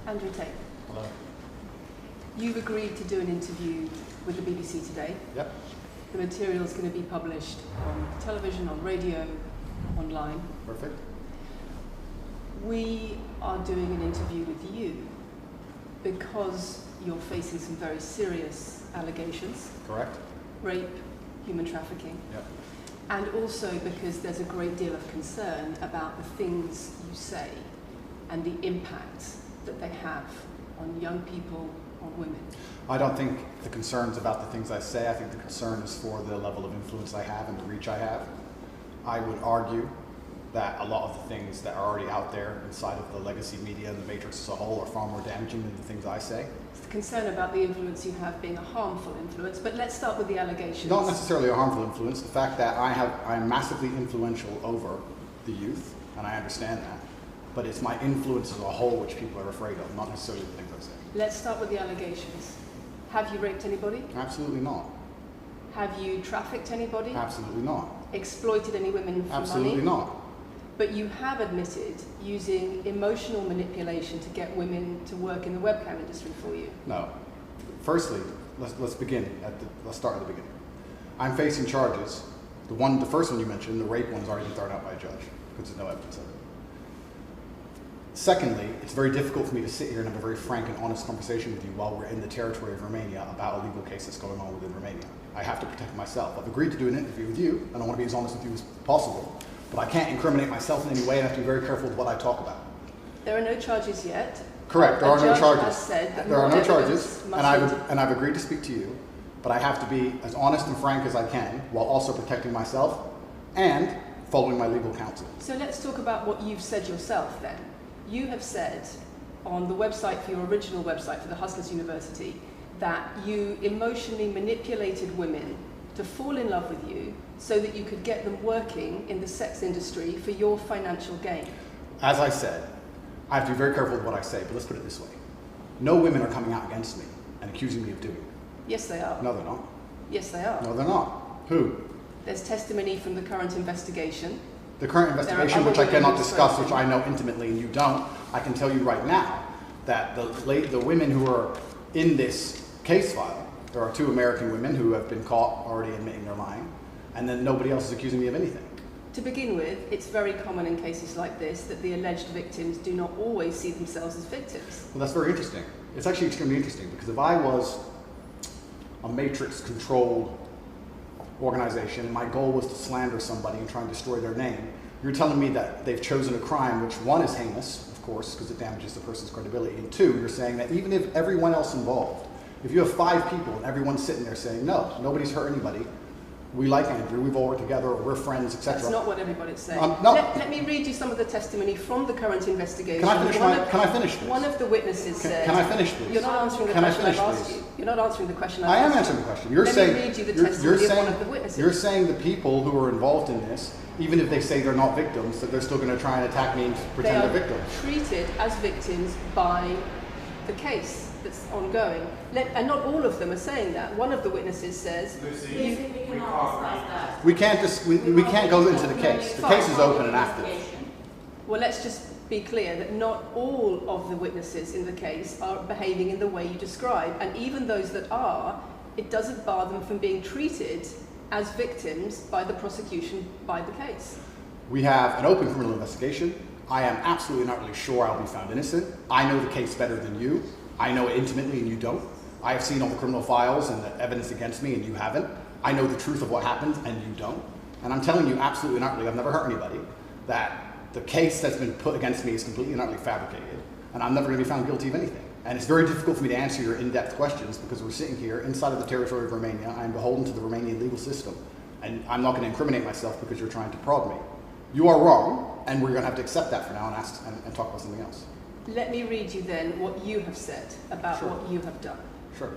Andrew Tate. Hello. You've agreed to do an interview with the BBC today. Yep. The material is going to be published on television, on radio, online. Perfect. We are doing an interview with you because you're facing some very serious allegations. Correct. Rape, human trafficking. Yep. And also because there's a great deal of concern about the things you say and the impact that they have on young people, on women. I don't think the concern's about the things I say. I think the concern is for the level of influence I have and the reach I have. I would argue that a lot of the things that are already out there inside of the legacy media and the matrix as a whole are far more damaging than the things I say. It's the concern about the influence you have being a harmful influence, but let's start with the allegations. Not necessarily a harmful influence. The fact that I'm massively influential over the youth, and I understand that, but it's my influence as a whole which people are afraid of, not necessarily the things I say. Let's start with the allegations. Have you raped anybody? Absolutely not. Have you trafficked anybody? Absolutely not. Exploited any women for money? Absolutely not. But you have admitted using emotional manipulation to get women to work in the webcam industry for you. No. Firstly, let's start at the beginning. I'm facing charges. The first one you mentioned, the rape one, has already been thrown out by a judge because there's no evidence of it. Secondly, it's very difficult for me to sit here and have a very frank and honest conversation with you while we're in the territory of Romania about a legal case that's going on within Romania. I have to protect myself. I've agreed to do an interview with you, and I want to be as honest with you as possible. But I can't incriminate myself in any way, and I have to be very careful with what I talk about. There are no charges yet. Correct, there are no charges. Said that there are no charges, and I've agreed to speak to you, but I have to be as honest and frank as I can while also protecting myself and following my legal counsel. So let's talk about what you've said yourself then. You have said on the website, for your original website for the Hustlers University, that you emotionally manipulated women to fall in love with you so that you could get them working in the sex industry for your financial gain. As I said, I have to be very careful with what I say, but let's put it this way. No women are coming out against me and accusing me of doing it. Yes, they are. No, they're not. Yes, they are. No, they're not. Who? There's testimony from the current investigation. The current investigation, which I cannot discuss, which I know intimately and you don't, I can tell you right now that the women who are in this case file, there are 2 American women who have been caught already admitting they're lying, and then nobody else is accusing me of anything. To begin with, it's very common in cases like this that the alleged victims do not always see themselves as victims. Well, that's very interesting. It's actually extremely interesting because if I was a matrix-controlled organization, my goal was to slander somebody and try and destroy their name, you're telling me that they've chosen a crime which, 1, is heinous, of course, because it damages the person's credibility, and 2, you're saying that even if everyone else involved, if you have 5 people and everyone's sitting there saying, no, nobody's hurt anybody, we like Andrew, we've all worked together, we're friends, etc. That's not what everybody's saying. No. Let me read you some of the testimony from the current investigation. Can I finish this? One of the witnesses said... Can I finish this? You're not answering the question I've asked you. You're not answering the question I've asked you. I am answering the question. Let me read you the testimony of one of the witnesses. You're saying the people who are involved in this, even if they say they're not victims, that they're still going to try and attack me and pretend they're victims. They are treated as victims by the case that's ongoing. And not all of them are saying that. One of the witnesses says... We can't go into the case. The case is open and active. Well, let's just be clear that not all of the witnesses in the case are behaving in the way you describe. And even those that are, it doesn't bar them from being treated as victims by the prosecution, by the case. We have an open criminal investigation. I am absolutely and utterly sure I'll be found innocent. I know the case better than you. I know it intimately and you don't. I have seen all the criminal files and the evidence against me and you haven't. I know the truth of what happened and you don't. And I'm telling you absolutely and utterly, I've never hurt anybody, that the case that's been put against me is completely and utterly fabricated, and I'm never going to be found guilty of anything. And it's very difficult for me to answer your in-depth questions because we're sitting here inside of the territory of Romania. I'm beholden to the Romanian legal system, and I'm not going to incriminate myself because you're trying to prod me. You are wrong, and we're going to have to accept that for now and talk about something else. Let me read you then what you have said about what you have done. Sure.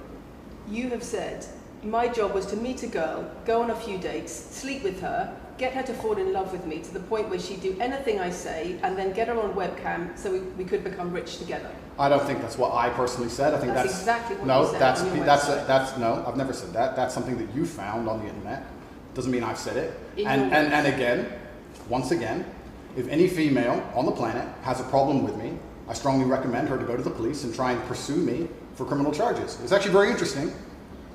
You have said, my job was to meet a girl, go on a few dates, sleep with her, get her to fall in love with me to the point where she'd do anything I say, and then get her on webcam so we could become rich together. I don't think that's what I personally said. I think that's exactly what you said. No, I've never said that. That's something that you found on the internet. Doesn't mean I've said it. And again, once again, if any female on the planet has a problem with me, I strongly recommend her to go to the police and try and pursue me for criminal charges. It's actually very interesting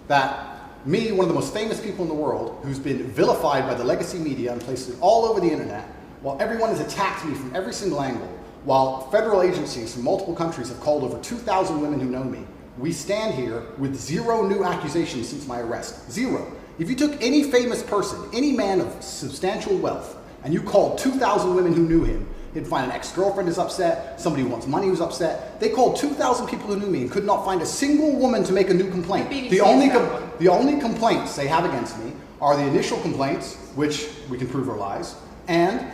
that me, one of the most famous people in the world, who's been vilified by the legacy media and places all over the internet, while everyone has attacked me from every single angle, while federal agencies from multiple countries have called over 2,000 women who know me, we stand here with 0 new accusations since my arrest. 0. If you took any famous person, any man of substantial wealth, and you called 2,000 women who knew him, he'd find an ex-girlfriend is upset, somebody who wants money who's upset. They called 2,000 people who knew me and could not find a single woman to make a new complaint. The only complaints they have against me are the initial complaints, which we can prove are lies, and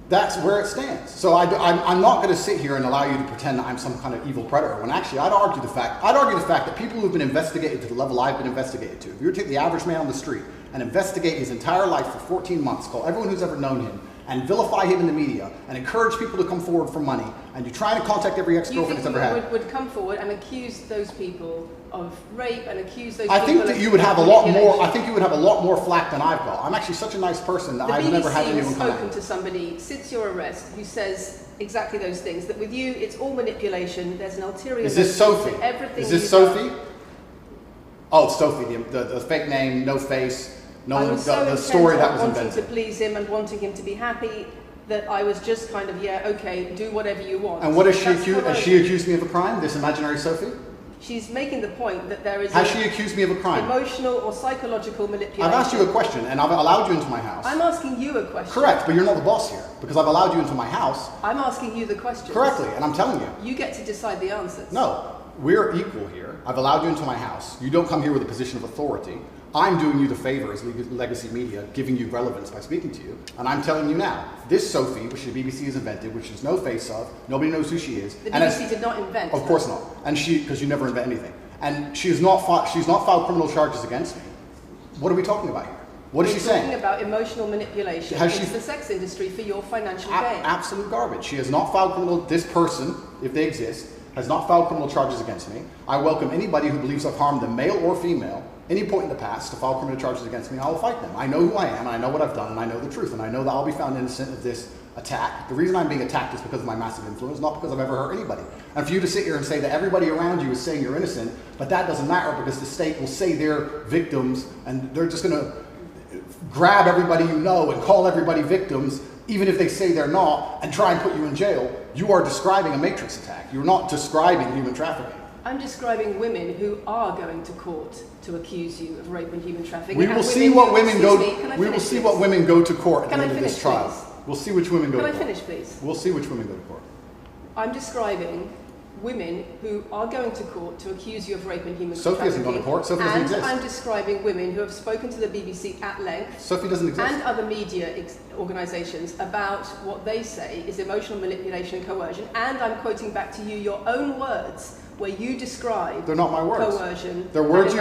that's where it stands. So I'm not going to sit here and allow you to pretend that I'm some kind of evil predator, when actually I'd argue the fact that people who've been investigated to the level I've been investigated to, if you were to take the average man on the street and investigate his entire life for 14 months, call everyone who's ever known him, and vilify him in the media, and encourage people to come forward for money, and you try to contact every ex-girlfriend that's ever had. Would come forward and accuse those people of rape and accuse those I people think of that you would have a lot more. I think you would have a lot more flack than I've got. I'm actually such a nice person that I've never had anyone come. The BBC has spoken to somebody since your arrest who says exactly those things. That with you, it's all manipulation. There's an ulterior. Is this Sophie? Everything. Is this Sophie? Oh, it's Sophie. The fake name, no face, the story that was invented. Wanting to please him and wanting him to be happy. That I was just kind of, yeah, okay, do whatever you want. And what is she accused? Has she accused me of a crime? This imaginary Sophie? She's making the point that there is. Has she accused me of a crime? Emotional or psychological manipulation. I've asked you a question, and I've allowed you into my house. I'm asking you a question. Correct, but you're not the boss here because I've allowed you into my house. I'm asking you the question. Correctly, and I'm telling you. You get to decide the answers. No, we're equal here. I've allowed you into my house. You don't come here with a position of authority. I'm doing you the favor as legacy media, giving you relevance by speaking to you. And I'm telling you now, this Sophie, which the BBC has invented, which there's no face of, nobody knows who she is. The BBC did not invent. Of course not. And because you never invent anything. And she's not filed criminal charges against me. What are we talking about here? What is she saying? Talking about emotional manipulation into the sex industry for your financial gain. Absolute garbage. She has not filed criminal. This person, if they exist, has not filed criminal charges against me. I welcome anybody who believes I've harmed them, male or female, any point in the past to file criminal charges against me. I will fight them. I know who I am, and I know what I've done, and I know the truth, and I know that I'll be found innocent of this attack. The reason I'm being attacked is because of my massive influence, not because I've ever hurt anybody. And for you to sit here and say that everybody around you is saying you're innocent, but that doesn't matter because the state will say they're victims, and they're just going to grab everybody you know and call everybody victims, even if they say they're not, and try and put you in jail. You are describing a matrix attack. You're not describing human trafficking. I'm describing women who are going to court to accuse you of rape and human trafficking. We will see what women go. We will see what women go to court at the end of this trial. Please? We'll see which women go to court. Can I finish, please? We'll see which women go to court. I'm describing women who are going to court to accuse you of rape and human trafficking. Sophie hasn't gone to court. Sophie doesn't exist. And I'm describing women who have spoken to the BBC at length. Sophie doesn't exist. And other media organisations about what they say is emotional manipulation and coercion. And I'm quoting back to you your own words where you describe they're not my words. Coercion. They're words you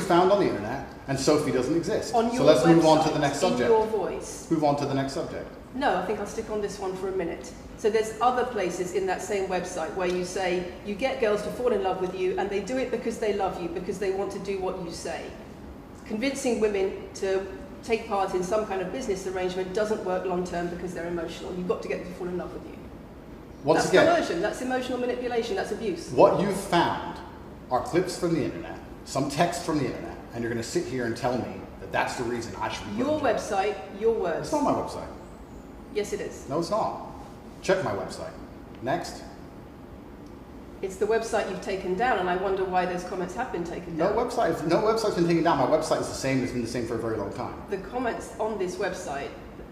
found on the internet, and Sophie doesn't exist. On your so let's website, move on to the next subject. In your voice. Move on to the next subject. No, I think I'll stick on this one for a minute. So there's other places in that same website where you say you get girls to fall in love with you and they do it because they love you, because they want to do what you say. Convincing women to take part in some kind of business arrangement doesn't work long term because they're emotional. You've got to get them to fall in love with you. That's coercion, that's emotional manipulation, that's abuse. What you've found are clips from the internet, some text from the internet, and you're going to sit here and tell me that that's the reason I should be your website, your words. It's not my website. Yes, it is. No, it's not. Check my website. Next. It's the website you've taken down, and I wonder why those comments have been taken down. No website's been taken down. My website is the same. It's been the same for a very long time. The comments on this website,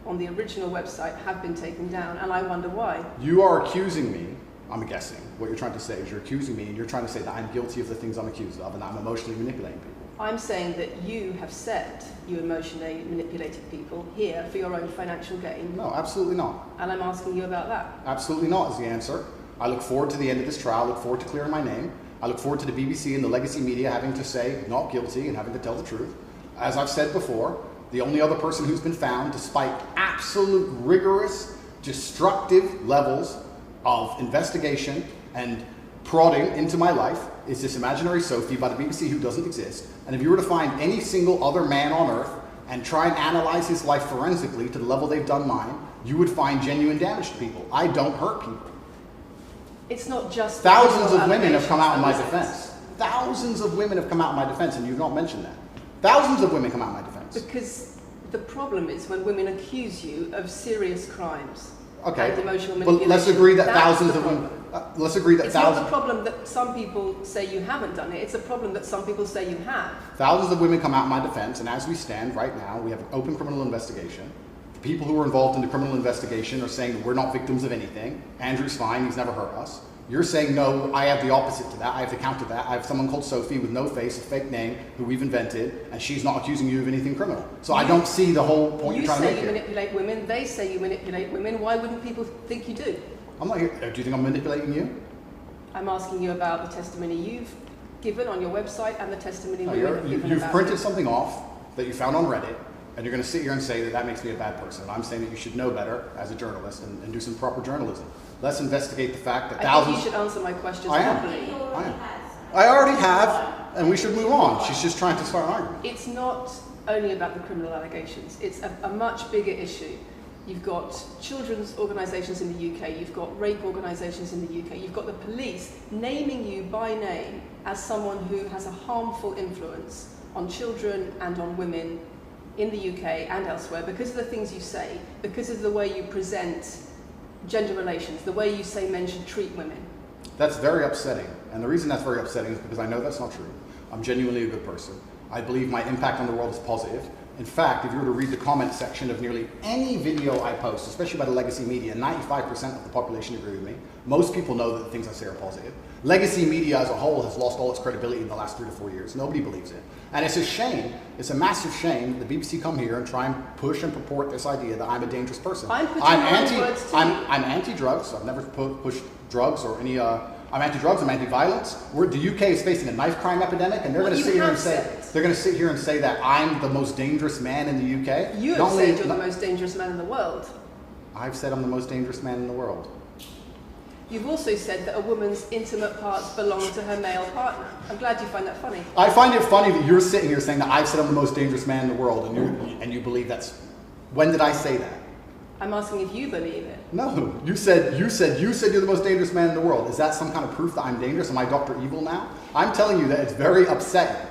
on the original website, have been taken down, and I wonder why. You are accusing me, I'm guessing, what you're trying to say is you're accusing me, and you're trying to say that I'm guilty of the things I'm accused of, and that I'm emotionally manipulating people. I'm saying that you have said you emotionally manipulated people here for your own financial gain. No, absolutely not. And I'm asking you about that. Absolutely not is the answer. I look forward to the end of this trial. I look forward to clearing my name. I look forward to the BBC and the legacy media having to say not guilty and having to tell the truth. As I've said before, the only other person who's been found, despite absolute rigorous, destructive levels of investigation and prodding into my life, is this imaginary Sophie by the BBC who doesn't exist. And if you were to find any single other man on earth and try and analyze his life forensically to the level they've done mine, you would find genuine damage to people. I don't hurt people. It's not just thousands of women have come out in my allegations. defense. Thousands of women have come out in my defense, and you've not mentioned that. Thousands of women come out in my defense. Because the problem is when women accuse you of serious crimes. Okay, and emotional but manipulation. let's agree that That's thousands the of women. problem. Let's agree that It's thousands. not the problem that some people say you haven't done it. It's a problem that some people say you have. Thousands of women come out in my defense, and as we stand right now, we have an open criminal investigation. The people who are involved in the criminal investigation are saying that we're not victims of anything. Andrew's fine, he's never hurt us. You're saying, no, I have the opposite to that. I have to counter that. I have someone called Sophie with no face, a fake name, who we've invented, and she's not accusing you of anything criminal. So I don't see the whole point you're trying to make You say here. you manipulate women, they say you manipulate women. Why wouldn't people think you do? I'm not here. Do you think I'm manipulating you? I'm asking you about the testimony you've given on your website and the testimony No, women have given you've about printed you. something off that you found on Reddit, and you're going to sit here and say that that makes me a bad person. I'm saying that you should know better as a journalist and do some proper journalism. Let's investigate the fact that I thousands. think you should answer my questions I am. properly. I already have, and we should move on. She's just trying to start an argument. It's not only about the criminal allegations. It's a much bigger issue. You've got children's organisations in the UK, you've got rape organisations in the UK, you've got the police naming you by name as someone who has a harmful influence on children and on women in the UK and elsewhere because of the things you say, because of the way you present gender relations, the way you say men should treat women. That's very upsetting. And the reason that's very upsetting is because I know that's not true. I'm genuinely a good person. I believe my impact on the world is positive. In fact, if you were to read the comment section of nearly any video I post, especially by the legacy media, 95% of the population agree with me. Most people know that the things I say are positive. Legacy media as a whole has lost all its credibility in the last 3 to 4 years. Nobody believes it. And it's a shame, it's a massive shame that the BBC come here and try and push and purport this idea that I'm a dangerous person. I'm putting my words to you. I'm anti-drugs. I've never pushed drugs or any. I'm anti-drugs. I'm anti-violence. The UK is facing a knife crime epidemic, and they're going to sit here and say that I'm the most dangerous man in the UK. You have said you're the most dangerous man in the world. I've said I'm the most dangerous man in the world. You've also said that a woman's intimate parts belong to her male partner. I'm glad you find that funny. I find it funny that you're sitting here saying that I've said I'm the most dangerous man in the world, and you believe that's. When did I say that? I'm asking if you believe it. No, you said you're the most dangerous man in the world. Is that some kind of proof that I'm dangerous? Am I Dr. Evil now? I'm telling you that it's very upsetting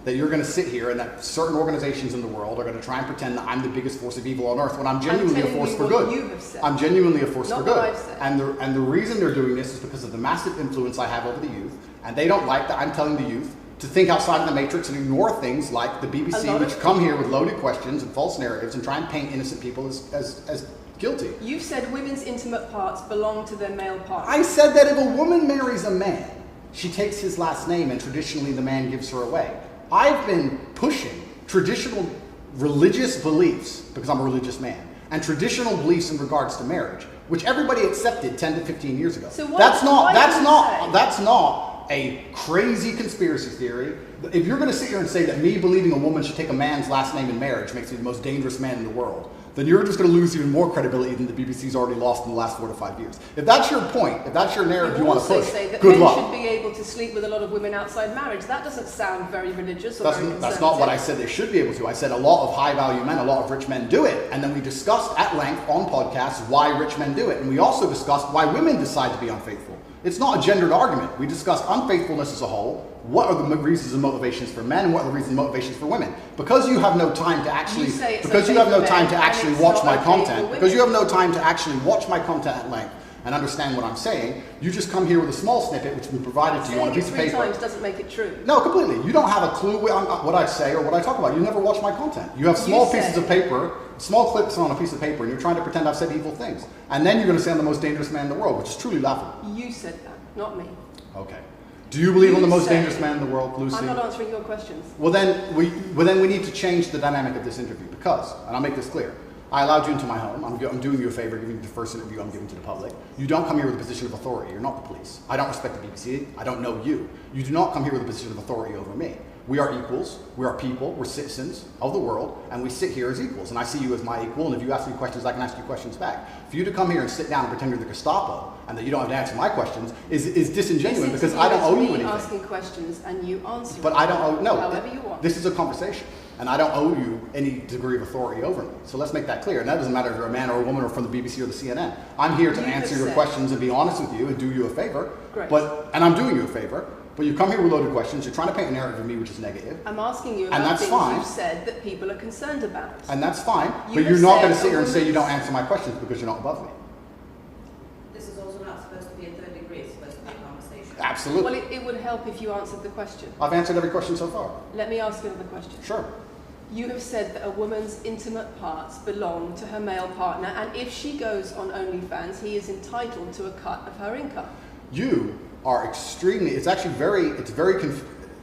that you're going to sit here and that certain organizations in the world are going to try and pretend that I'm the biggest force of evil on earth when I'm genuinely a force for good. You have said. I'm genuinely a force for Not good. what I've said. And the reason they're doing this is because of the massive influence I have over the youth, and they don't like that I'm telling the youth to think outside of the matrix and ignore things like the BBC, which come here with loaded questions and false narratives and try and paint innocent people as guilty. You've said women's intimate parts belong to their male partner. I said that if a woman marries a man, she takes his last name and traditionally the man gives her away. I've been pushing traditional religious beliefs, because I'm a religious man, and traditional beliefs in regards to marriage, which everybody accepted 10 to 15 years ago. So that's not a crazy conspiracy theory. If you're going to sit here and say that me believing a woman should take a man's last name in marriage makes me the most dangerous man in the world, then you're just going to lose even more credibility than the BBC's already lost in the last 4 to 5 years. If that's your point, if that's your narrative you want to push, say that good men luck. should be able to sleep with a lot of women outside marriage. That doesn't sound very religious or very conservative. That's not what I said they should be able to. I said a lot of high-value men, a lot of rich men do it. And then we discussed at length on podcasts why rich men do it. And we also discussed why women decide to be unfaithful. It's not a gendered argument. We discussed unfaithfulness as a whole. What are the reasons and motivations for men? And what are the reasons and motivations for women? Because you have no time to actually, watch my content. Because you have no time to actually watch my content at length and understand what I'm saying. You just come here with a small snippet, which has been provided to you on a piece of paper. 3 times doesn't make it true. No, completely. You don't have a clue what I say or what I talk about. You never watch my content. You have small pieces of paper, small clips on a piece of paper, and you're trying to pretend I've said evil things. And then you're going to say I'm the most dangerous man in the world, which is truly laughable. You said that, not me. Okay. Do you believe I'm the most dangerous man in the world, Lucy? I'm not answering your questions. Well, then we need to change the dynamic of this interview because, and I'll make this clear, I allowed you into my home. I'm doing you a favor, giving you the first interview I'm giving to the public. You don't come here with a position of authority. You're not the police. I don't respect the BBC. I don't know you. You do not come here with a position of authority over me. We are equals. We are people. We're citizens of the world, and we sit here as equals. And I see you as my equal, and if you ask me questions, I can ask you questions back. For you to come here and sit down and pretend you're the Gestapo and that you don't have to answer my questions is disingenuous because I don't owe you anything. Asking questions and you answer. But I don't owe. No. However you want. This is a conversation. and I don't owe you any degree of authority over me. So let's make that clear. And that doesn't matter if you're a man or a woman or from the BBC or the CNN. I'm here to answer your questions and be honest with you and do you a favor. Great. And I'm doing you a favor. But you come here with loaded questions. You're trying to paint a narrative of me which is negative. I'm asking you about things you've said that people are concerned about. And that's fine. But you're not going to sit here and say you don't answer my questions because you're not above me. This is also not supposed to be a third degree. It's supposed to be a conversation. Absolutely. Well, it would help if you answered the question. I've answered every question so far. Let me ask you another question. Sure. You have said that a woman's intimate parts belong to her male partner, and if she goes on OnlyFans, he is entitled to a cut of her income. You are extremely, it's very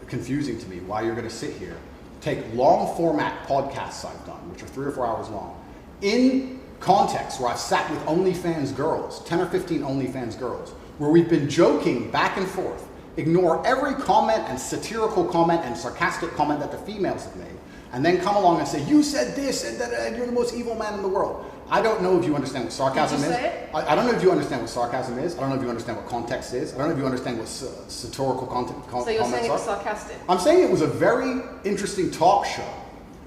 confusing to me why you're going to sit here, take long format podcasts I've done, which are 3 or 4 hours long, in context where I've sat with OnlyFans girls, 10 or 15 OnlyFans girls, where we've been joking back and forth, ignore every comment and satirical comment and sarcastic comment that the females have made, and then come along and say, you said this, and you're the most evil man in the world. I don't know if you understand what sarcasm is. I don't know if you understand what sarcasm is. I don't know if you understand what context is. I don't know if you understand what satirical comments are. So you're saying it was sarcastic? I'm saying it was a very interesting talk show.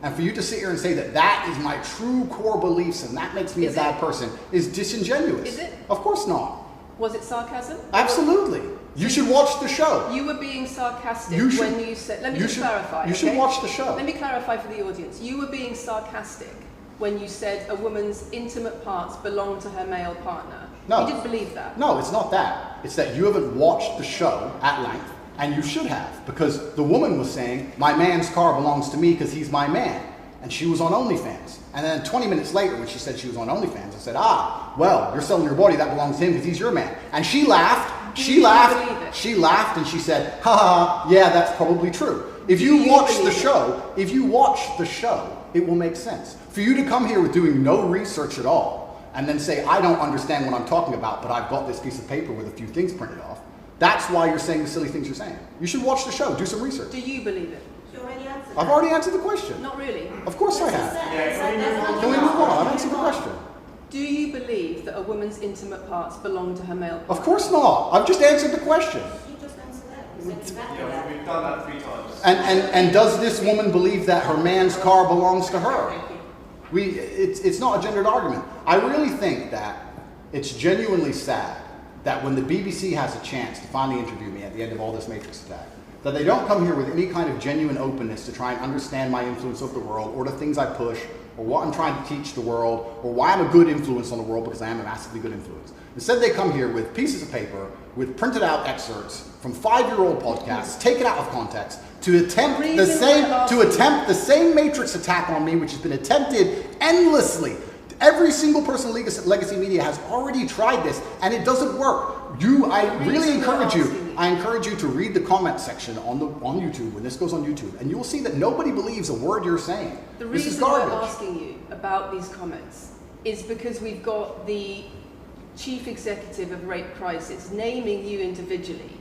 And for you to sit here and say that that is my true core beliefs and that makes me a bad person is disingenuous. Is it? Of course not. Was it sarcasm? Absolutely. You should watch the show. You were being sarcastic when you said... Let me just clarify. You should watch the show. Let me clarify for the audience. You were being sarcastic when you said a woman's intimate parts belong to her male partner. No. You didn't believe that. No, it's not that. It's that you haven't watched the show at length, and you should have, because the woman was saying, my man's car belongs to me because he's my man. And she was on OnlyFans. And then 20 minutes later, when she said she was on OnlyFans, I said, well, you're selling your body, that belongs to him because he's your man. And she laughed, she laughed, and she said, yeah, that's probably true. If you watch the show, it will make sense. For you to come here with doing no research at all, and then say, I don't understand what I'm talking about, but I've got this piece of paper with a few things printed off, that's why you're saying the silly things you're saying. You should watch the show, do some research. Do you believe it? You already answered I've already answered the question. Not really. Of course I have. Can we move on? I've answered the question. Do you believe that a woman's intimate parts belong to her male partner? Of course not. I've just answered the question. You just answered that. You said exactly that. We've done that 3 times. And does this woman believe that her man's car belongs to her? It's not a gendered argument. I really think that it's genuinely sad that when the BBC has a chance to finally interview me at the end of all this Matrix attack, that they don't come here with any kind of genuine openness to try and understand my influence over the world, or the things I push, or what I'm trying to teach the world, or why I'm a good influence on the world, because I am a massively good influence. Instead, they come here with pieces of paper, with printed out excerpts from 5-year-old podcasts, taken out of context, to attempt the same Matrix attack on me, which has been attempted endlessly. Every single person in Legacy Media has already tried this, and it doesn't work. I really encourage you. I encourage you to read the comment section on YouTube when this goes on YouTube, and you will see that nobody believes a word you're saying. The reason I'm asking you about these comments is because we've got the chief executive of Rape Crisis naming you individually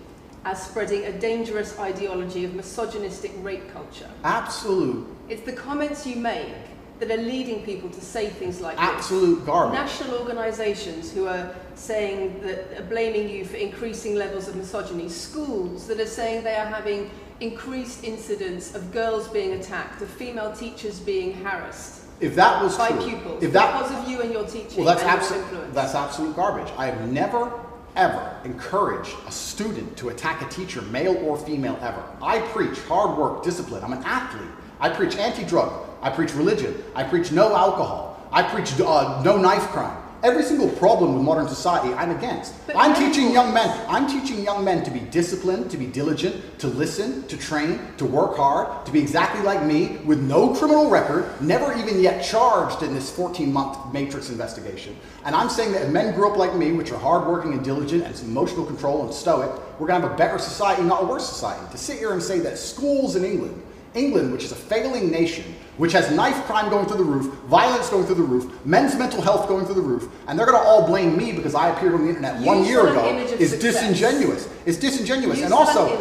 as spreading a dangerous ideology of misogynistic rape culture. Absolute. It's the comments you make that are leading people to say things like absolute this. Garbage. National organisations who are saying that, are blaming you for increasing levels of misogyny. Schools that are saying they are having increased incidents of girls being attacked, of female teachers being harassed. If that was by true, pupils, because of you and your teaching well, that's and your influence. That's absolute garbage. I have never, ever encouraged a student to attack a teacher, male or female, ever. I preach hard work, discipline. I'm an athlete. I preach anti-drug. I preach religion. I preach no alcohol. I preach no knife crime. Every single problem with modern society, I'm against. I'm teaching young men to be disciplined, to be diligent, to listen, to train, to work hard, to be exactly like me, with no criminal record, never even yet charged in this 14-month Matrix investigation. And I'm saying that if men grew up like me, which are hardworking and diligent and some emotional control and stoic, we're going to have a better society, not a worse society. To sit here and say that schools in England, which is a failing nation, which has knife crime going through the roof, violence going through the roof, men's mental health going through the roof, and they're going to all blame me because I appeared on the internet 1 year ago, is disingenuous. It's disingenuous. And also,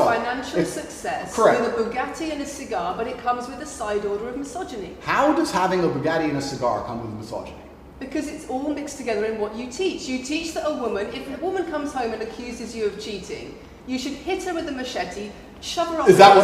financial success correct. With a Bugatti and a cigar, but it comes with a side order of misogyny. How does having a Bugatti and a cigar come with misogyny? Because it's all mixed together in what you teach. You teach that a woman, if a woman comes home and accuses you of cheating, you should hit her with a machete, shove her up. Is that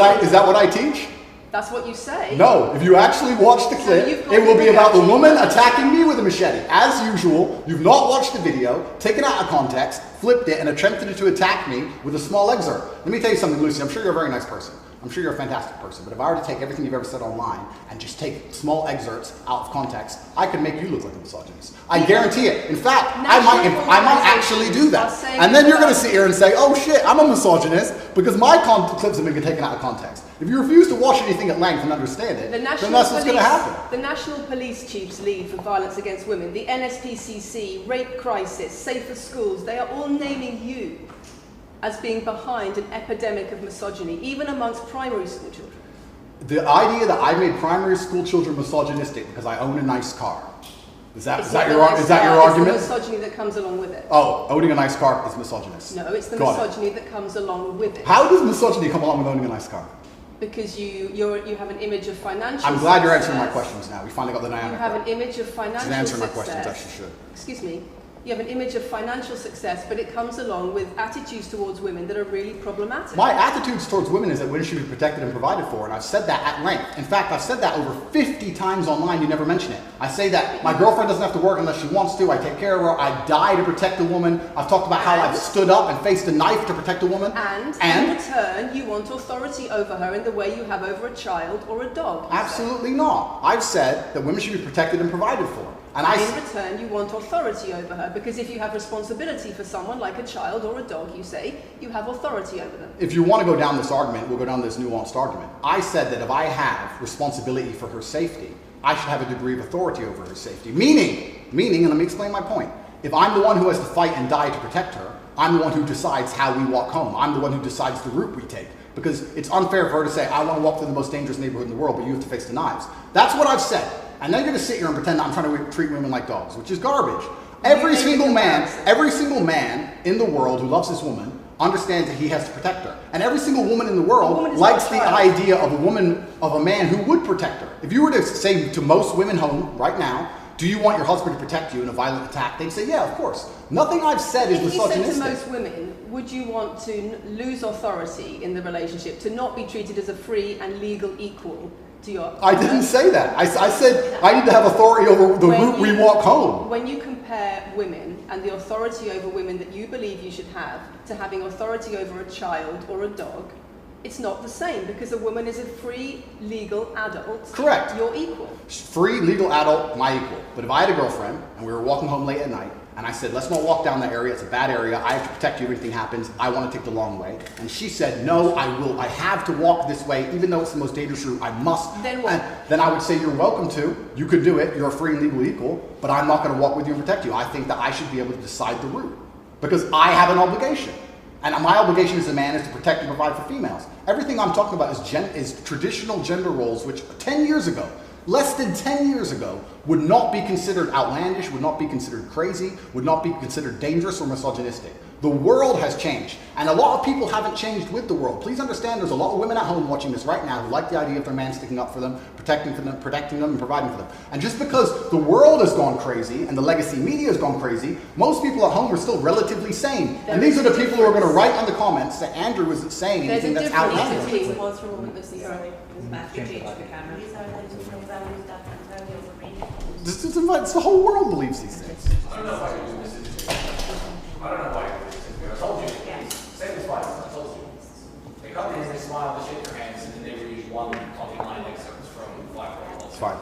what I teach? That's what you say. No, if you actually watch the clip, it will be about the woman attacking me with a machete. As usual, you've not watched the video, taken it out of context, flipped it, and attempted to attack me with a small excerpt. Let me tell you something, Lucy. I'm sure you're a very nice person. I'm sure you're a fantastic person. But if I were to take everything you've ever said online and just take small excerpts out of context, I could make you look like a misogynist. I guarantee it. In fact, I might actually do that. And then you're going to sit here and say, oh shit, I'm a misogynist because my clips have been taken out of context. If you refuse to watch anything at length and understand it, then that's what's going to happen. The National Police Chiefs League for Violence Against Women, the NSPCC, Rape Crisis, Safer Schools, they are all naming you as being behind an epidemic of misogyny, even amongst primary school children. The idea that I made primary school children misogynistic because I own a nice car. Is that your argument? It's the misogyny that comes along with it. Oh, owning a nice car is misogynist. No, it's the misogyny that comes along with it. How does misogyny come along with owning a nice car? Because you have an image of financial I'm glad you're answering my questions now. We finally got the dynamic. You have an image of financial success. She's answering my questions as she should. Excuse me. You have an image of financial success, but it comes along with attitudes towards women that are really problematic. My attitudes towards women is that women should be protected and provided for, and I've said that at length. In fact, I've said that over 50 times online, you never mention it. I say that my girlfriend doesn't have to work unless she wants to, I take care of her, I die to protect a woman. I've talked about how I've stood up and faced a knife to protect a woman. And in return, you want authority over her in the way you have over a child or a dog. Absolutely not. I've said that women should be protected and provided for. And in return, you want authority over her, because if you have responsibility for someone like a child or a dog, you say, you have authority over them. If you want to go down this argument, we'll go down this nuanced argument. I said that if I have responsibility for her safety, I should have a degree of authority over her safety. Meaning, and let me explain my point. If I'm the one who has to fight and die to protect her, I'm the one who decides how we walk home. I'm the one who decides the route we take. Because it's unfair for her to say, I want to walk through the most dangerous neighborhood in the world, but you have to face the knives. That's what I've said. And then you're going to sit here and pretend I'm trying to treat women like dogs, which is garbage. Every single man in the world who loves this woman understands that he has to protect her. And every single woman in the world likes the idea of a man who would protect her. If you were to say to most women home right now, do you want your husband to protect you in a violent attack? They'd say, yeah, of course. Nothing I've said is misogynistic. If you said to most women, would you want to lose authority in the relationship, to not be treated as a free and legal equal to your partner? I didn't say that. I said I need to have authority over the route we walk home. When you compare women and the authority over women that you believe you should have to having authority over a child or a dog, it's not the same, because a woman is a free, legal adult. Correct. You're equal. Free, legal adult, my equal. But if I had a girlfriend and we were walking home late at night, and I said, let's not walk down that area, it's a bad area, I have to protect you if anything happens, I want to take the long way. And she said, no, I have to walk this way, even though it's the most dangerous route, I must. Then what? And then I would say, you're welcome to, you could do it, you're a free and legal equal, but I'm not going to walk with you and protect you. I think that I should be able to decide the route, because I have an obligation. And my obligation as a man is to protect and provide for females. Everything I'm talking about is traditional gender roles, which 10 years ago, less than 10 years ago, would not be considered outlandish, would not be considered crazy, would not be considered dangerous or misogynistic. The world has changed, and a lot of people haven't changed with the world. Please understand, there's a lot of women at home watching this right now who like the idea of their man sticking up for them, protecting them, and providing for them. And just because the world has gone crazy and the legacy media has gone crazy, most people at home are still relatively sane. And these are the people who are going to write in the comments that Andrew wasn't saying anything that's outlandish. There's a difference between Matthew changed the camera. It's the whole world believes these things. I don't know if I can do this. I don't know why I do this. I told you. Same as twice. I told you. They come in, they smile, they shake their hands, and then they read one talking line excerpts from 5. It's fine.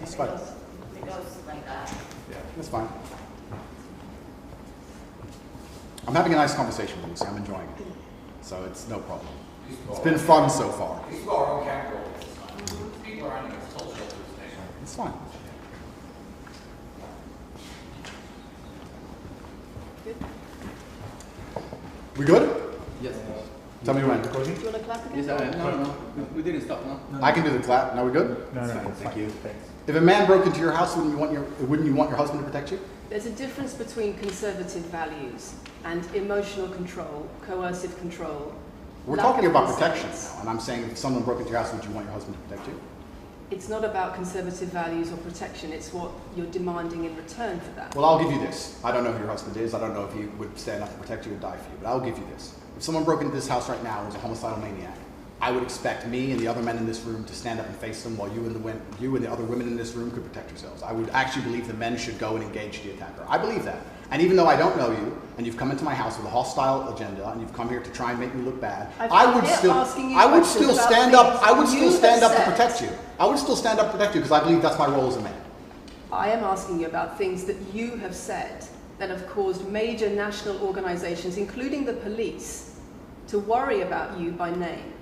It's fine. It goes like that. Yeah, that's fine. I'm having a nice conversation with you, I'm enjoying it. So it's no problem. It's been fun so far. These people are our own camera roll this time. People around here, it's told shelters. It's fine. We good? Yes. Tell me when. Do you want to clap again? Yes, no. We didn't stop, no? I can do the clap. Now we good? No. Thank you. If a man broke into your house, wouldn't you want your husband to protect you? There's a difference between conservative values and emotional control, coercive control. We're talking about protection now, and I'm saying if someone broke into your house, would you want your husband to protect you? it's not about conservative values or protection, it's what you're demanding in return for that. Well, I'll give you this. I don't know who your husband is. I don't know if he would stand up to protect you or die for you, but I'll give you this. If someone broke into this house right now and was a homicidal maniac, I would expect me and the other men in this room to stand up and face them while you and the other women in this room could protect yourselves. I would actually believe the men should go and engage the attacker. I believe that. And even though I don't know you, and you've come into my house with a hostile agenda, and you've come here to try and make me look bad, I would still stand up to protect you. I would still stand up to protect you because I believe that's my role as a man. I am asking you about things that you have said that have caused major national organizations, including the police, to worry about you by name.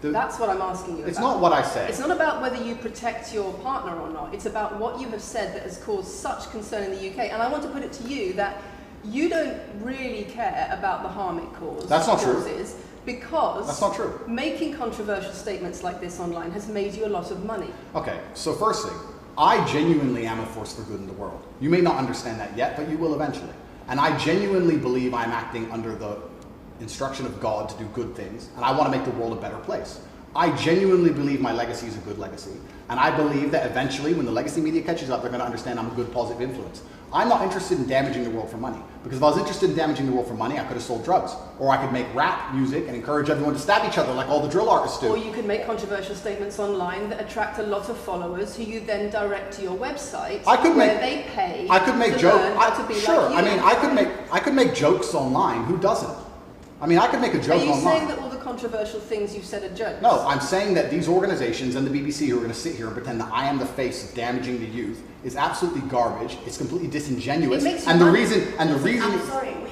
That's what I'm asking you about. It's not what I say. It's not about whether you protect your partner or not. It's about what you have said that has caused such concern in the UK. And I want to put it to you that you don't really care about the harm it causes. That's not true. Because that's not true. Making controversial statements like this online has made you a lot of money. Okay, so first thing, I genuinely am a force for good in the world. You may not understand that yet, but you will eventually. And I genuinely believe I'm acting under the instruction of God to do good things, and I want to make the world a better place. I genuinely believe my legacy is a good legacy, and I believe that eventually when the legacy media catches up, they're going to understand I'm a good positive influence. I'm not interested in damaging the world for money, because if I was interested in damaging the world for money, I could have sold drugs, or I could make rap music and encourage everyone to stab each other like all the drill artists do. Or you could make controversial statements online that attract a lot of followers who you then direct to your website where they pay to learn how to be like you. I mean, I could make jokes online. Who doesn't? I mean, I could make a joke online. Are you saying that all the controversial things you've said are jokes? No, I'm saying that these organizations and the BBC who are going to sit here and pretend that I am the face of damaging the youth is absolutely garbage. It's completely disingenuous. I'm sorry, we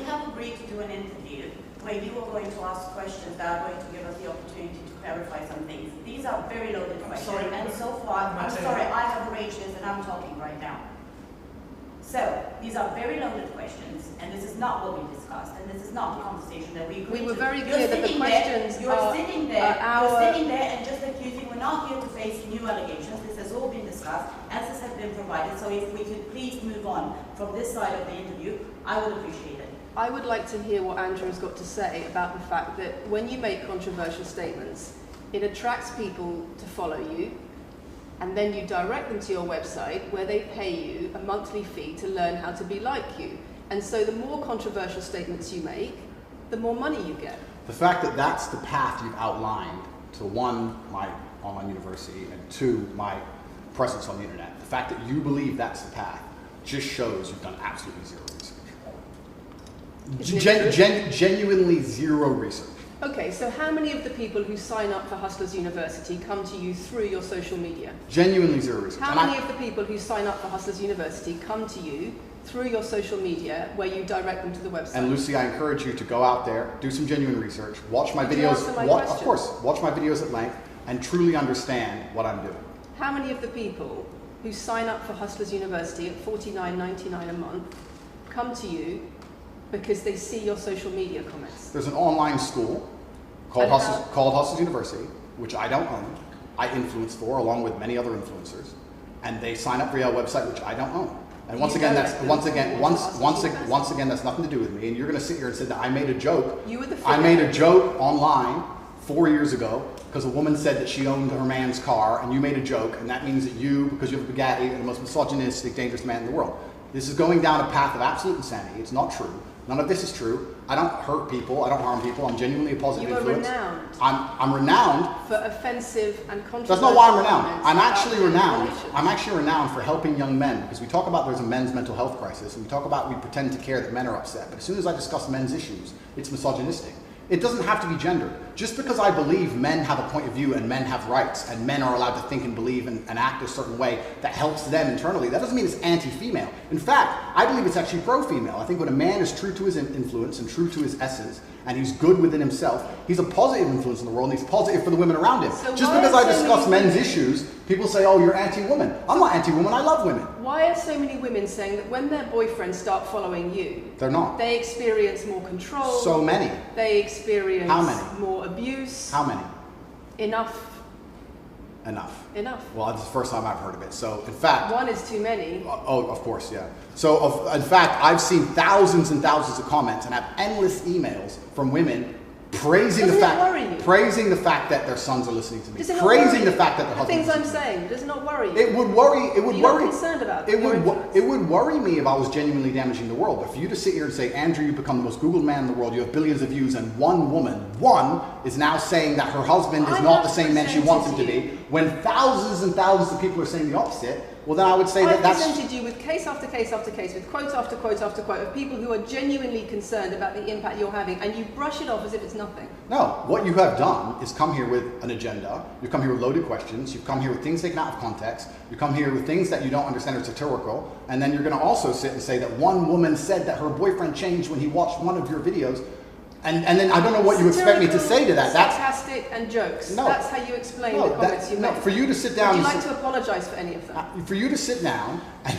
have agreed to do an interview where you are going to ask questions that are going to give us the opportunity to clarify some things. These are very loaded questions. And so far, I'm sorry, I have arranged this and I'm talking right now. So, these are very loaded questions, and this is not what we discussed, and this is not the conversation that we agreed to. We were very clear that the questions You're sitting there and just accusing, we're not here to face new allegations, this has all been discussed, answers have been provided, so if we could please move on from this side of the interview, I would appreciate it. I would like to hear what Andrew's got to say about the fact that when you make controversial statements, it attracts people to follow you, and then you direct them to your website where they pay you a monthly fee to learn how to be like you. And so the more controversial statements you make, the more money you get. The fact that that's the path you've outlined to one, my online university, and two, my presence on the internet, the fact that you believe that's the path just shows you've done absolutely zero research. Genuinely zero research. Okay, so how many of the people who sign up for Hustlers University come to you through your social media? Genuinely zero research. How many of the people who sign up for Hustlers University come to you through your social media where you direct them to the website? And Lucy, I encourage you to go out there, do some genuine research, watch my videos, of course, watch my videos at length, and truly understand what I'm doing. How many of the people who sign up for Hustlers University at $49.99 a month come to you because they see your social media comments? There's an online school called Hustlers University, which I don't own. I influence for, along with many other influencers, and they sign up for your website, which I don't own. And once again, that's nothing to do with me. And you're going to sit here and say that I made a joke. I made a joke online 4 years ago because a woman said that she owned her man's car, and you made a joke, and that means that you, because you have a Bugatti, are the most misogynistic, dangerous man in the world. This is going down a path of absolute insanity. It's not true. None of this is true. I don't hurt people. I don't harm people. I'm genuinely a positive influence. You are renowned. I'm renowned for offensive and controversial. That's not why I'm renowned. I'm actually renowned. I'm actually renowned for helping young men, because we talk about there's a men's mental health crisis, and we pretend to care that men are upset. But as soon as I discuss men's issues, it's misogynistic. It doesn't have to be gendered. Just because I believe men have a point of view and men have rights and men are allowed to think and believe and act a certain way that helps them internally, that doesn't mean it's anti-female. In fact, I believe it's actually pro-female. I think when a man is true to his influence and true to his essence and he's good within himself, he's a positive influence in the world and he's positive for the women around him. So just because I discuss men's issues, people say, oh, you're anti-woman. I'm not anti-woman, I love women. Why are so many women saying that when their boyfriends start following you, they're not. They experience more control. So many. They experience How many? More abuse. How many? Enough. Enough. Enough. Well, that's the first time I've heard of it. So, in fact... One is too many. Oh, of course, yeah. So, in fact, I've seen thousands and thousands of comments and have endless emails from women praising Doesn't the it worry you? fact, praising the fact that their sons are listening to me, Does it not praising worry the you? fact that their The husbands things I'm listen to me. saying, does it not worry you? It would worry. It would You're worry. not concerned about It your would. influence. It would worry me if I was genuinely damaging the world. But for you to sit here and say, Andrew, you've become the most Googled man in the world. You have billions of views, and one woman, is now saying that her husband is I not have the same man she wants him to presented be. When thousands and thousands of people are saying the opposite, well, then I would say I've that's. presented you with case after case after case, with quote after quote after quote of people who are genuinely concerned about the impact you're having, and you brush it off as if it's nothing. No, what you have done is come here with an agenda. You've come here with loaded questions. You've come here with things taken out of context. You come here with things that you don't understand are satirical. And then you're going to also sit and say that one woman said that her boyfriend changed when he watched one of your videos. And then I don't know what you expect me to say to that. That's sarcastic and jokes. No. That's how you explain no, the comments you no. make. For you to sit down. Would you and like to apologise for any of them? For you to sit down. And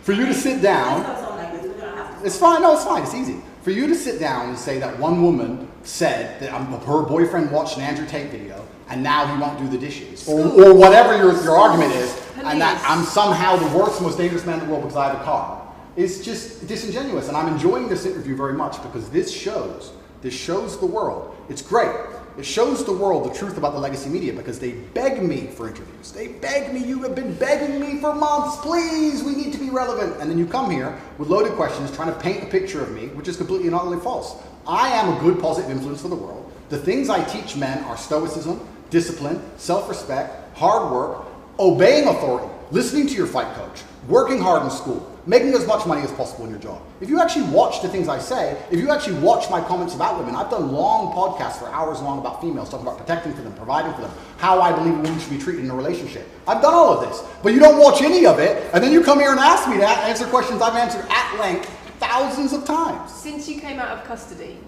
for you to sit down. Please don't sound like this. We're gonna have to. It's fine. No, it's fine. It's easy. For you to sit down and say that one woman said that her boyfriend watched an Andrew Tate video and now he won't do the dishes, or whatever your argument is, and that I'm somehow the worst, most dangerous man in the world because I have a car, is just disingenuous. And I'm enjoying this interview very much because this shows the world. It's great. It shows the world the truth about the legacy media because they beg me for interviews. They beg me. You have been begging me for months. Please, we need to be relevant. And then you come here with loaded questions trying to paint a picture of me, which is completely and utterly false. I am a good positive influence for the world. The things I teach men are stoicism, discipline, self-respect, hard work, obeying authority, listening to your fight coach, working hard in school, making as much money as possible in your job. If you actually watch the things I say, if you actually watch my comments about women, I've done long podcasts for hours long about females, talking about protecting for them, providing for them, how I believe a woman should be treated in a relationship. I've done all of this, but you don't watch any of it, and then you come here and ask me to answer questions I've answered at length thousands of times. Since you came out of custody,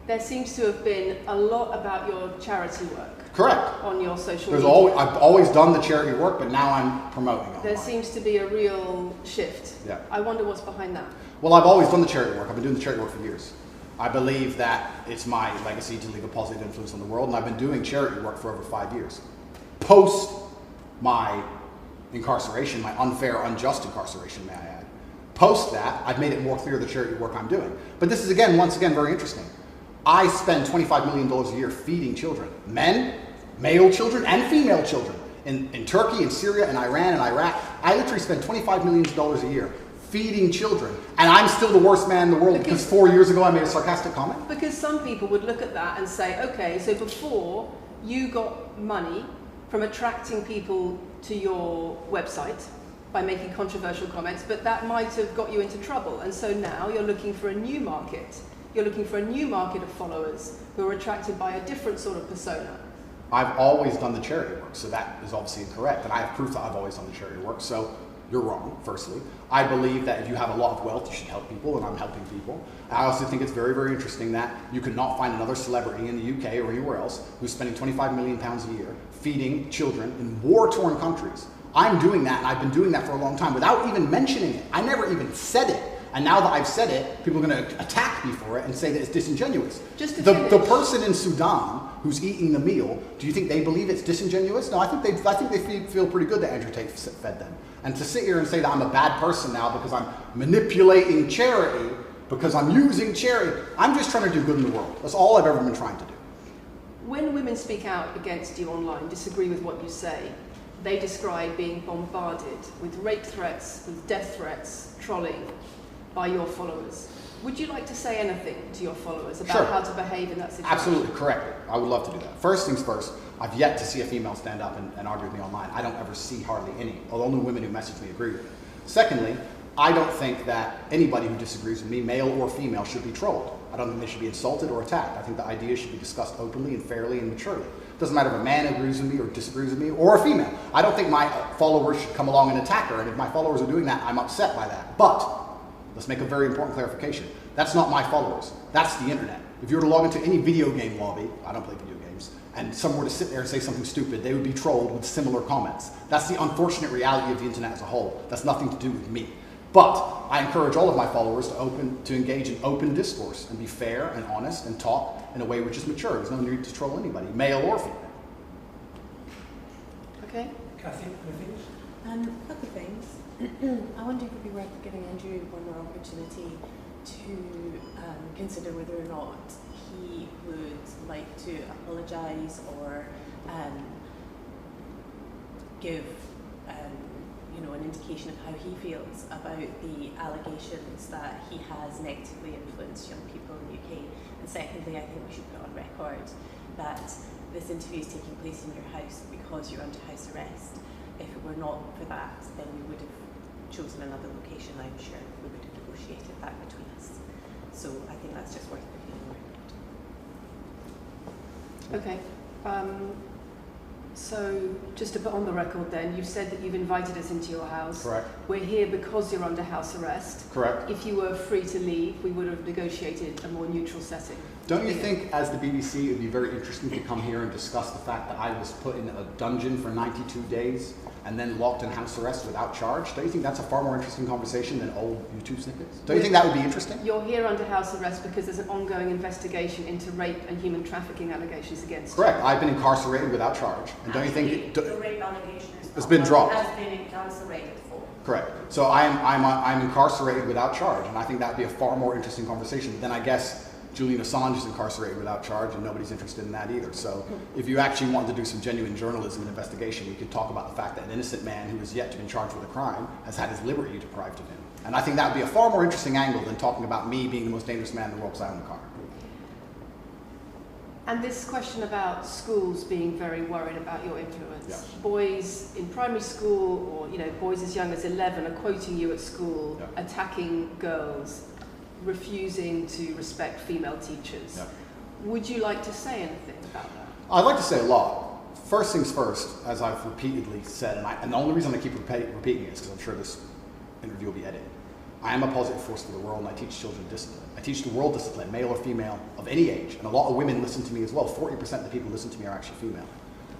there seems to have been a lot about your charity work. Correct. On your social There's media. I've always done the charity work, but now I'm promoting it. There seems to be a real shift. Yeah. I wonder what's behind that. Well, I've always done the charity work. I've been doing the charity work for years. I believe that it's my legacy to leave a positive influence on the world, and I've been doing charity work for over 5 years. Post my incarceration, my unfair, unjust incarceration, may I add. Post that, I've made it more clear the charity work I'm doing. But this is, once again, very interesting. I spend $25 million a year feeding children. Men, male children, and female children. In Turkey, in Syria, in Iran, and Iraq, I literally spend $25 million a year feeding children. And I'm still the worst man in the world because 4 years ago I made a sarcastic comment? Because some people would look at that and say, okay, so before you got money from attracting people to your website by making controversial comments, but that might have got you into trouble. And so now you're looking for a new market. You're looking for a new market of followers who are attracted by a different sort of persona. I've always done the charity work, so that is obviously incorrect. And I have proof that I've always done the charity work, so you're wrong, firstly. I believe that if you have a lot of wealth, you should help people, and I'm helping people. I also think it's very, very interesting that you could not find another celebrity in the UK or anywhere else who's spending £25 million a year feeding children in war-torn countries. I'm doing that, and I've been doing that for a long time without even mentioning it. I never even said it. And now that I've said it, people are going to attack me for it and say that it's disingenuous. The person in Sudan who's eating the meal, do you think they believe it's disingenuous? No, I think they feel pretty good that Andrew Tate fed them. And to sit here and say that I'm a bad person now because I'm manipulating charity, because I'm using charity, I'm just trying to do good in the world. That's all I've ever been trying to do. When women speak out against you online, disagree with what you say, they describe being bombarded with rape threats, with death threats, trolling by your followers. Would you like to say anything to your followers about how to behave in that situation? Absolutely, correctly. I would love to do that. First things first, I've yet to see a female stand up and argue with me online. I don't ever see hardly any, although the women who message me agree with it. Secondly, I don't think that anybody who disagrees with me, male or female, should be trolled. I don't think they should be insulted or attacked. I think the ideas should be discussed openly and fairly and maturely. It doesn't matter if a man agrees with me or disagrees with me, or a female. I don't think my followers should come along and attack her, and if my followers are doing that, I'm upset by that. But let's make a very important clarification. That's not my followers. That's the internet. If you were to log into any video game lobby, I don't play video games, and someone were to sit there and say something stupid, they would be trolled with similar comments. That's the unfortunate reality of the internet as a whole. That's nothing to do with me. But I encourage all of my followers to engage in open discourse and be fair and honest and talk in a way which is mature. There's no need to troll anybody, male or female. Okay. Kathy, anything? A couple of things. I wonder if it would be worth giving Andrew one more opportunity to consider whether or not he would like to apologise or give an indication of how he feels about the allegations that he has negatively influenced young people in the UK. And secondly, I think we should put on record that this interview is taking place in your house because you're under house arrest. If it were not for that, then we would have chosen another location, I'm sure. We would have negotiated that between us. So I think that's just worth putting on record. Okay. So, just to put on the record then, you've said that you've invited us into your house. Correct. We're here because you're under house arrest. Correct. If you were free to leave, we would have negotiated a more neutral setting. Don't you think, as the BBC, it would be very interesting to come here and discuss the fact that I was put in a dungeon for 92 days and then locked in house arrest without charge? Don't you think that's a far more interesting conversation than old YouTube snippets? Don't you think that would be interesting? You're here under house arrest because there's an ongoing investigation into rape and human trafficking allegations against you. Correct. I've been incarcerated without charge. And don't you think the rape allegation it's been dropped? Has been incarcerated for. Correct. So I'm incarcerated without charge, and I think that would be a far more interesting conversation than, I guess, Julian Assange is incarcerated without charge, and nobody's interested in that either. So if you actually wanted to do some genuine journalism and investigation, we could talk about the fact that an innocent man who has yet to be charged with a crime has had his liberty deprived of him. And I think that would be a far more interesting angle than talking about me being the most dangerous man in the world because I own a car. And this question about schools being very worried about your influence. Yes. Boys in primary school, or boys as young as 11 are quoting you at school, Yeah. attacking girls, refusing to respect female teachers. Yeah. Would you like to say anything about that? I'd like to say a lot. First things first, as I've repeatedly said, and the only reason I keep repeating it is because I'm sure this interview will be edited. I am a positive force for the world, and I teach children discipline. I teach the world discipline, male or female, of any age. And a lot of women listen to me as well. 40% of the people who listen to me are actually female.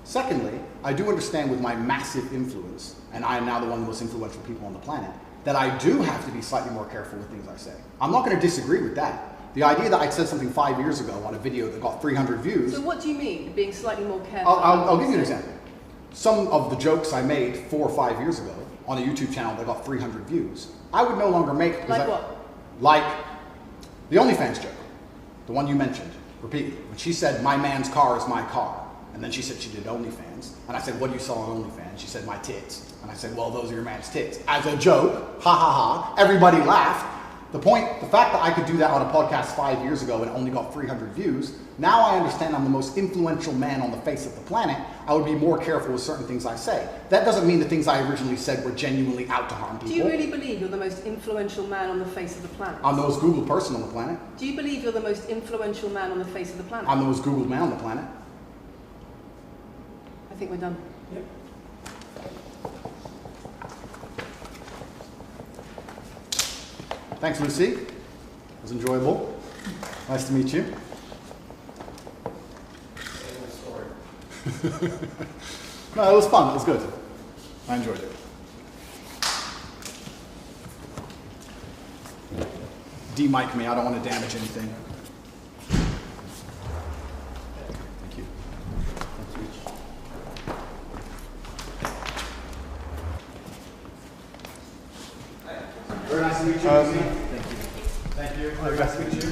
Secondly, I do understand with my massive influence, and I am now the one of the most influential people on the planet, that I do have to be slightly more careful with things I say. I'm not going to disagree with that. The idea that I said something 5 years ago on a video that got 300 views... So what do you mean, being slightly more careful? I'll give you an example. Some of the jokes I made 4 or 5 years ago on a YouTube channel that got 300 views, I would no longer make... Like what? Like the OnlyFans joke, the one you mentioned repeatedly. When she said, my man's car is my car. And then she said she did OnlyFans. And I said, what do you sell on OnlyFans? She said, my tits. And I said, well, those are your man's tits. As a joke, ha ha ha, everybody laughed. The fact that I could do that on a podcast 5 years ago and only got 300 views, now I understand I'm the most influential man on the face of the planet. I would be more careful with certain things I say. That doesn't mean the things I originally said were genuinely out to harm people. Do you really believe you're the most influential man on the face of the planet? I'm the most Googled person on the planet. Do you believe you're the most influential man on the face of the planet? I'm the most Googled man on the planet. I think we're done. Yep. Thanks, Lucy. It was enjoyable. Nice to meet you. No, it was fun. It was good. I enjoyed it. De-mic me. I don't want to damage anything. Thank you. Very nice to meet you. Thank you. Thank you. Very nice to meet you.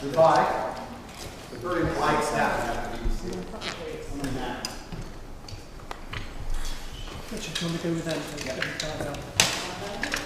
Goodbye. The very polite staff. Richard, do you want to go with them?